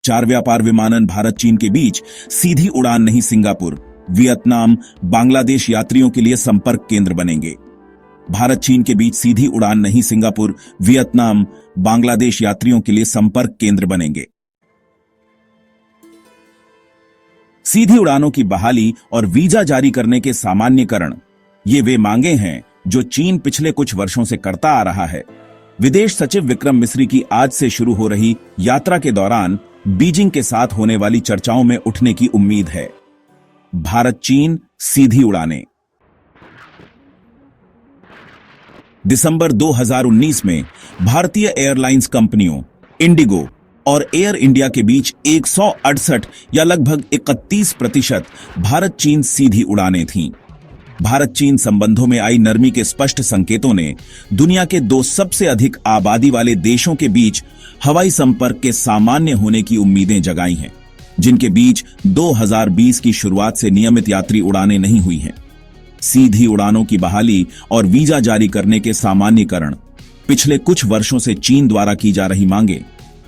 4 व्यापार विमानन भारत चीन के बीच सीधी उड़ान नहीं सिंगापुर, वियतनाम, बांग्लादेश यात्रियों के लिए संपर्क केंद्र बनेंगे। भारत चीन के बीच सीधी उड़ान नहीं सिंगापुर, वियतनाम, बांग्लादेश यात्रियों के लिए संपर्क केंद्र बनेंगे। सीधी उड़ानों की बहाली और वीजा जारी करने के सामान्यकरण, ये वे मांगे हैं जो चीन पिछले कुछ वर्षों से करता आ रहा है। विदेश सचिव विक्रम मिस्री की आज से शुरू हो रही यात्रा के दौरान बीजिंग के साथ होने वाली चर्चाओं में उठने की उम्मीद है। भारत चीन सीधी उड़ानें। दिसंबर 2019 में भारतीय एयरलाइंस कंपनियों इंडिगो और एयर इंडिया के बीच 168 या लगभग 31% भारत चीन सीधी उड़ानें थीं। भारत चीन संबंधों में आई नरमी के स्पष्ट संकेतों ने दुनिया के 2 सबसे अधिक आबादी वाले देशों के बीच हवाई संपर्क के सामान्य होने की उम्मीदें जगाई हैं, जिनके बीच 2020 की शुरुआत से नियमित यात्री उड़ानें नहीं हुई हैं। सीधी उड़ानों की बहाली और वीजा जारी करने के सामान्यकरण पिछले कुछ वर्षों से चीन द्वारा की जा रही मांगे।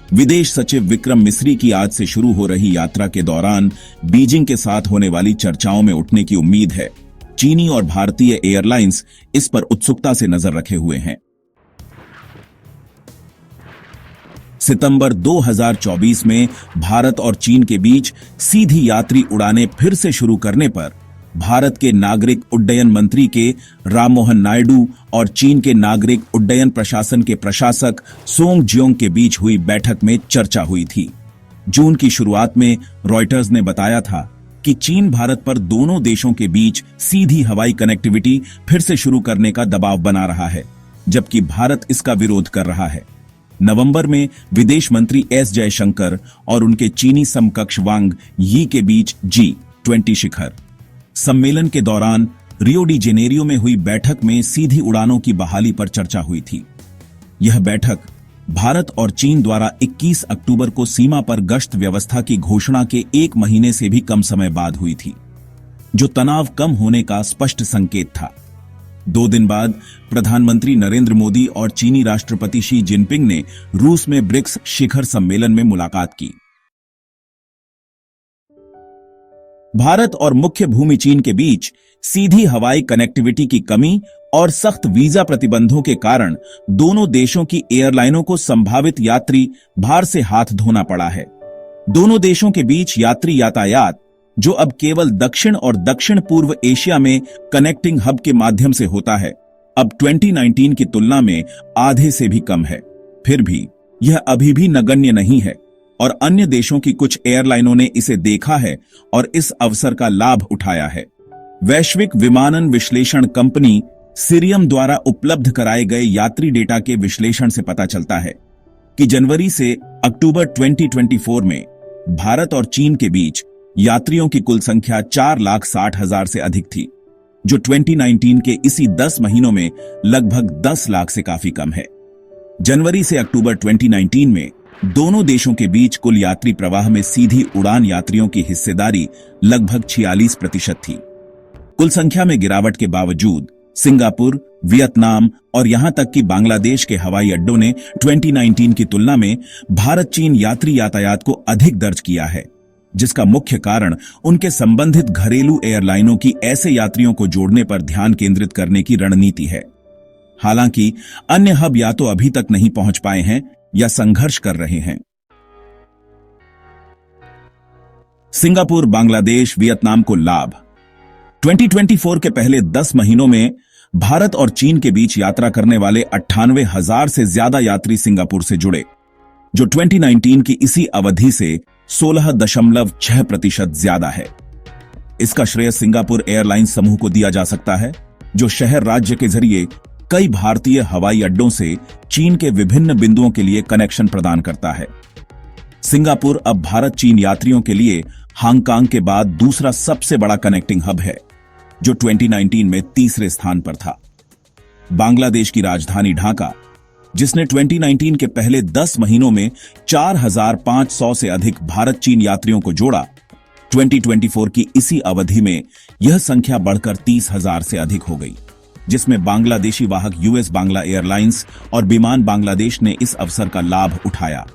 विदेश सचिव विक्रम मिस्री की आज से शुरू हो रही यात्रा के दौरान बीजिंग के साथ होने वाली चर्चाओं में उठने की उम्मीद है। चीनी और भारतीय एयरलाइंस इस पर उत्सुकता से नजर रखे हुए हैं। सितंबर 2024 में भारत और चीन के बीच सीधी यात्री उड़ानें फिर से शुरू करने पर भारत के नागरिक उड्डयन मंत्री के राममोहन नायडू और चीन के नागरिक उड्डयन प्रशासन के प्रशासक सोंग जियोंग के बीच हुई बैठक में चर्चा हुई थी। जून की शुरुआत में रॉयटर्स ने बताया था कि चीन भारत पर दोनों देशों के बीच सीधी हवाई कनेक्टिविटी फिर से शुरू करने का दबाव बना रहा है, जबकि भारत इसका विरोध कर रहा है। नवंबर में विदेश मंत्री एस जयशंकर और उनके चीनी समकक्ष वांग यी के बीच G20 शिखर सम्मेलन के दौरान रियो डी जेनेरियो में हुई बैठक में सीधी उड़ानों की बहाली पर चर्चा हुई थी। यह बैठक भारत और चीन द्वारा 21 अक्टूबर को सीमा पर गश्त व्यवस्था की घोषणा के 1 महीने से भी कम समय बाद हुई थी, जो तनाव कम होने का स्पष्ट संकेत था। 2 दिन बाद प्रधानमंत्री नरेंद्र मोदी और चीनी राष्ट्रपति शी जिनपिंग ने रूस में ब्रिक्स शिखर सम्मेलन में मुलाकात की। भारत और मुख्य भूमि चीन के बीच सीधी हवाई कनेक्टिविटी की कमी और सख्त वीजा प्रतिबंधों के कारण दोनों देशों की एयरलाइनों को संभावित यात्री भार से हाथ धोना पड़ा है। दोनों देशों के बीच यात्री यातायात, जो अब केवल दक्षिण और दक्षिण पूर्व एशिया में कनेक्टिंग हब के माध्यम से होता है, अब 2019 की तुलना में आधे से भी कम है। फिर भी यह अभी भी नगण्य नहीं है और अन्य देशों की कुछ एयरलाइनों ने इसे देखा है और इस अवसर का लाभ उठाया है। वैश्विक विमानन विश्लेषण कंपनी सीरियम द्वारा उपलब्ध कराए गए यात्री डेटा के विश्लेषण से पता चलता है कि जनवरी से अक्टूबर 2024 में भारत और चीन के बीच यात्रियों की कुल संख्या 4,60,000 से अधिक थी, जो 2019 के इसी 10 महीनों में लगभग 10 लाख से काफी कम है। जनवरी से अक्टूबर 2019 में दोनों देशों के बीच कुल यात्री प्रवाह में सीधी उड़ान यात्रियों की हिस्सेदारी लगभग 46% थी। कुल संख्या में गिरावट के बावजूद सिंगापुर, वियतनाम और यहां तक कि बांग्लादेश के हवाई अड्डों ने 2019 की तुलना में भारत चीन यात्री यातायात को अधिक दर्ज किया है, जिसका मुख्य कारण उनके संबंधित घरेलू एयरलाइनों की ऐसे यात्रियों को जोड़ने पर ध्यान केंद्रित करने की रणनीति है। हालांकि अन्य हब या तो अभी तक नहीं पहुंच पाए हैं या संघर्ष कर रहे हैं। सिंगापुर, बांग्लादेश, वियतनाम को लाभ। 2024 के पहले 10 महीनों में भारत और चीन के बीच यात्रा करने वाले 98,000 से ज्यादा यात्री सिंगापुर से जुड़े, जो 2019 की इसी अवधि से 16.6% ज्यादा है। इसका श्रेय सिंगापुर एयरलाइंस समूह को दिया जा सकता है, जो शहर राज्य के जरिए कई भारतीय हवाई अड्डों से चीन के विभिन्न बिंदुओं के लिए कनेक्शन प्रदान करता है। सिंगापुर अब भारत चीन यात्रियों के लिए हांगकांग के बाद दूसरा सबसे बड़ा कनेक्टिंग हब है, जो 2019 में तीसरे स्थान पर था। बांग्लादेश की राजधानी ढाका, जिसने 2019 के पहले 10 महीनों में 4,500 से अधिक भारत चीन यात्रियों को जोड़ा, 2024 की इसी अवधि में यह संख्या बढ़कर 30,000 से अधिक हो गई, जिसमें बांग्लादेशी वाहक यूएस बांग्ला एयरलाइंस और विमान बांग्लादेश ने इस अवसर का लाभ उठाया।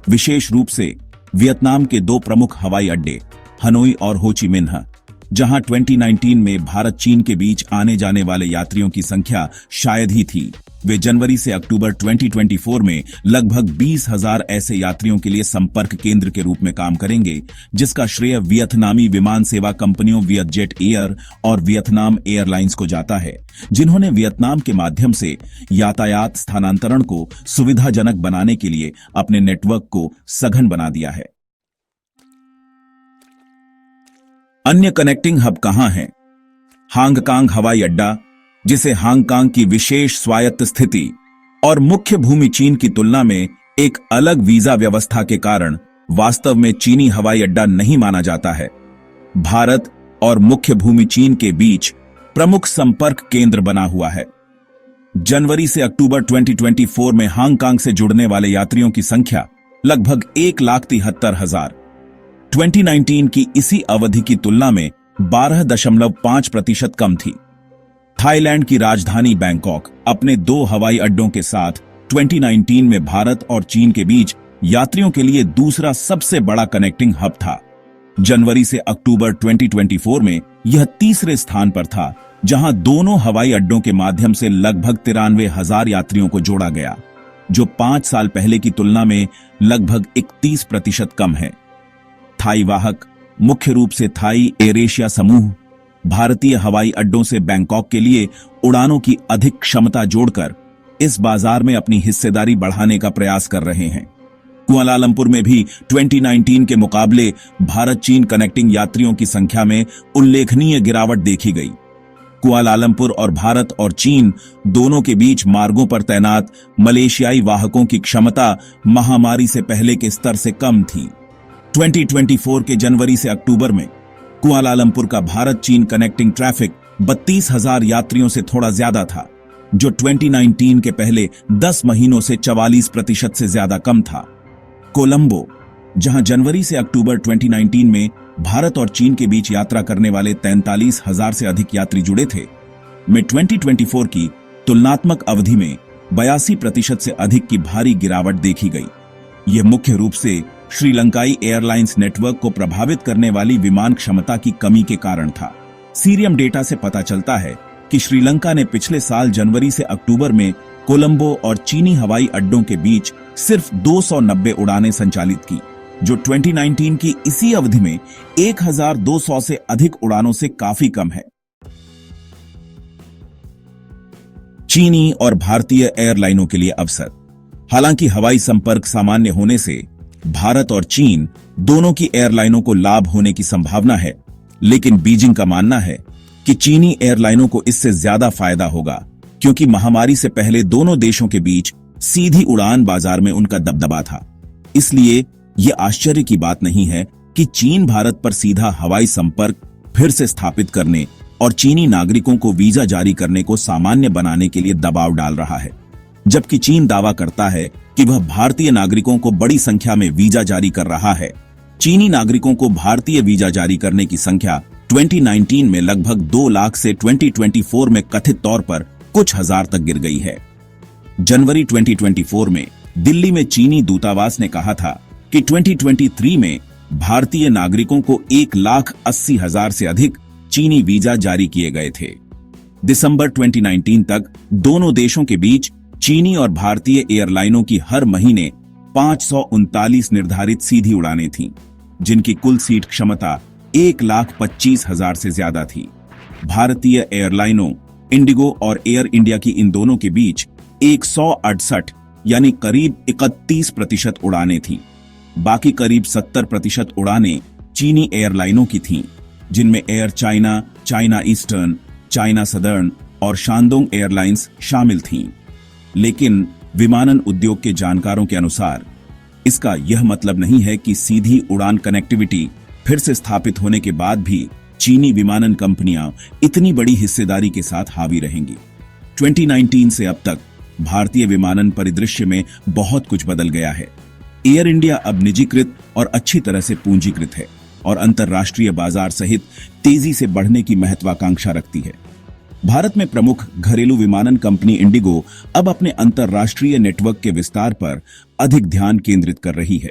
विशेष रूप से वियतनाम के दो प्रमुख हवाई अड्डे हनोई और हो ची मिन्ह, जहां 2019 में भारत चीन के बीच आने जाने वाले यात्रियों की संख्या शायद ही थी, वे जनवरी से अक्टूबर 2024 में लगभग 20,000 ऐसे यात्रियों के लिए संपर्क केंद्र के रूप में काम करेंगे, जिसका श्रेय वियतनामी विमान सेवा कंपनियों वियतजेट एयर और वियतनाम एयरलाइंस को जाता है, जिन्होंने वियतनाम के माध्यम से यातायात स्थानांतरण को सुविधाजनक बनाने के लिए अपने नेटवर्क को सघन बना दिया है। अन्य कनेक्टिंग हब कहां हैं? हांगकांग हवाई अड्डा, जिसे हांगकांग की विशेष स्वायत्त स्थिति और मुख्य भूमि चीन की तुलना में एक अलग वीजा व्यवस्था के कारण वास्तव में चीनी हवाई अड्डा नहीं माना जाता है, भारत और मुख्य भूमि चीन के बीच प्रमुख संपर्क केंद्र बना हुआ है। जनवरी से अक्टूबर 2024 में हांगकांग से जुड़ने वाले यात्रियों की संख्या लगभग 1,73,000, 2019 की इसी अवधि की तुलना में 12.5% कम थी। थाईलैंड की राजधानी बैंकॉक अपने दो हवाई अड्डों के साथ 2019 में भारत और चीन के बीच यात्रियों के लिए दूसरा सबसे बड़ा कनेक्टिंग हब था। जनवरी से अक्टूबर 2024 में यह तीसरे स्थान पर था, जहां दोनों हवाई अड्डों के माध्यम से लगभग 93,000 यात्रियों को जोड़ा गया, जो 5 साल पहले की तुलना में लगभग 31% कम है। थाई वाहक, मुख्य रूप से थाई एयर एशिया समूह, भारतीय हवाई अड्डों से बैंकॉक के लिए उड़ानों की अधिक क्षमता जोड़कर इस बाजार में अपनी हिस्सेदारी बढ़ाने का प्रयास कर रहे हैं। कुआलालंपुर में भी 2019 के मुकाबले भारत चीन कनेक्टिंग यात्रियों की संख्या में उल्लेखनीय गिरावट देखी गई। कुआलालंपुर और भारत और चीन दोनों के बीच मार्गों पर तैनात मलेशियाई वाहकों की क्षमता महामारी से पहले के स्तर से कम थी। 2024 के जनवरी से अक्टूबर में कुआलालंपुर का भारत चीन कनेक्टिंग ट्रैफिक 32,000 यात्रियों से थोड़ा ज्यादा था, जो 2019 के पहले 10 महीनों से 44% से ज्यादा कम था। कोलंबो, जहां जनवरी से अक्टूबर 2019 में भारत और चीन के बीच यात्रा करने वाले 43,000 से अधिक यात्री जुड़े थे, में 2024 की तुलनात्मक अवधि में 82% से अधिक की भारी गिरावट देखी गई। यह मुख्य रूप से श्रीलंकाई एयरलाइंस नेटवर्क को प्रभावित करने वाली विमान क्षमता की कमी के कारण था। सीरियम डेटा से पता चलता है कि श्रीलंका ने पिछले साल जनवरी से अक्टूबर में कोलंबो और चीनी हवाई अड्डों के बीच सिर्फ 290 उड़ानें संचालित की, जो 2019 की इसी अवधि में 1,200 से अधिक उड़ानों से काफी कम है। चीनी और भारतीय एयरलाइनों के लिए अवसर। हालांकि हवाई संपर्क सामान्य होने से भारत और चीन दोनों की एयरलाइनों को लाभ होने की संभावना है, लेकिन बीजिंग का मानना है कि चीनी एयरलाइनों को इससे ज्यादा फायदा होगा, क्योंकि महामारी से पहले दोनों देशों के बीच सीधी उड़ान बाजार में उनका दबदबा था। इसलिए यह आश्चर्य की बात नहीं है कि चीन भारत पर सीधा हवाई संपर्क फिर से स्थापित करने और चीनी नागरिकों को वीजा जारी करने को सामान्य बनाने के लिए दबाव डाल रहा है। जबकि चीन दावा करता है कि वह भारतीय नागरिकों को बड़ी संख्या में वीजा जारी कर रहा है, चीनी नागरिकों को भारतीय वीजा जारी करने की संख्या 2019 में लगभग 2 लाख से 2024 में कथित तौर पर कुछ हजार तक गिर गई है। जनवरी 2024 में दिल्ली में चीनी दूतावास ने कहा था कि 2023 में भारतीय नागरिकों को 1,80,000 से अधिक चीनी वीजा जारी किए गए थे। दिसंबर 2019 तक दोनों देशों के बीच चीनी और भारतीय एयरलाइनों की हर महीने 539 निर्धारित सीधी उड़ानें थीं, जिनकी कुल सीट क्षमता 1,25,000 से ज्यादा थी। भारतीय एयरलाइनों इंडिगो और एयर इंडिया की इन दोनों के बीच 168 यानी करीब 31% उड़ानें थीं। बाकी करीब 70% उड़ानें चीनी एयरलाइनों की थीं, जिनमें air China, China eastern, China southern और शांडोंग एयरलाइंस शामिल थीं। लेकिन विमानन उद्योग के जानकारों के अनुसार इसका यह मतलब नहीं है कि सीधी उड़ान कनेक्टिविटी फिर से स्थापित होने के बाद भी चीनी विमानन कंपनियां इतनी बड़ी हिस्सेदारी के साथ हावी रहेंगी। 2019 से अब तक भारतीय विमानन परिदृश्य में बहुत कुछ बदल गया है। एयर इंडिया अब निजीकृत और अच्छी तरह से पूंजीकृत है और अंतर्राष्ट्रीय बाजार सहित तेजी से बढ़ने की महत्वाकांक्षा रखती है। भारत में प्रमुख घरेलू विमानन कंपनी इंडिगो अब अपने अंतर्राष्ट्रीय नेटवर्क के विस्तार पर अधिक ध्यान केंद्रित कर रही है।